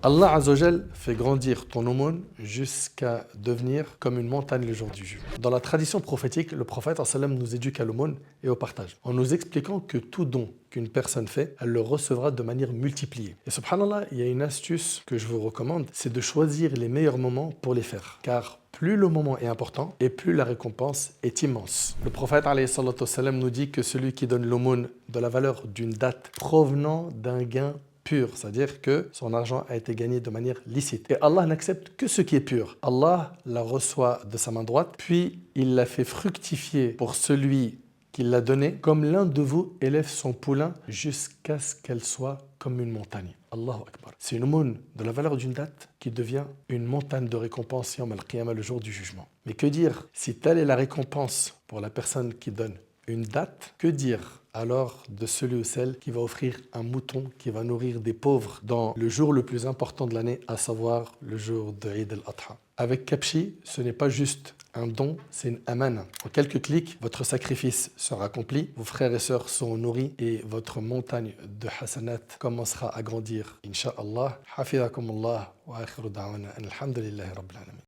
Allah Azzawajal fait grandir ton aumône jusqu'à devenir comme une montagne le jour du jugement. Dans la tradition prophétique, le prophète sallam nous éduque à l'aumône et au partage, en nous expliquant que tout don qu'une personne fait, elle le recevra de manière multipliée. Et subhanallah, il y a une astuce que je vous recommande, c'est de choisir les meilleurs moments pour les faire. Car plus le moment est important et plus la récompense est immense. Le prophète alayhi salatu wassalam, nous dit que celui qui donne l'aumône de la valeur d'une date provenant d'un gain pur, c'est-à-dire que son argent a été gagné de manière licite. Et Allah n'accepte que ce qui est pur. Allah la reçoit de sa main droite, puis il la fait fructifier pour celui qui l'a donnée, comme l'un de vous élève son poulain jusqu'à ce qu'elle soit comme une montagne. Allahu Akbar. C'est une aumône de la valeur d'une date qui devient une montagne de récompense yawm al-qiyamah, le jour du jugement. Mais que dire si telle est la récompense pour la personne qui donne une date? Que dire alors de celui ou celle qui va offrir un mouton, qui va nourrir des pauvres dans le jour le plus important de l'année, à savoir le jour de Eid al-Adha? Avec Kapshi, ce n'est pas juste un don, c'est une amana. En quelques clics, votre sacrifice sera accompli, vos frères et sœurs seront nourris et votre montagne de hasanat commencera à grandir. Inch'Allah. Hafizakumullah wa akhiru da'wana. Alhamdulillahi rabbil alamin.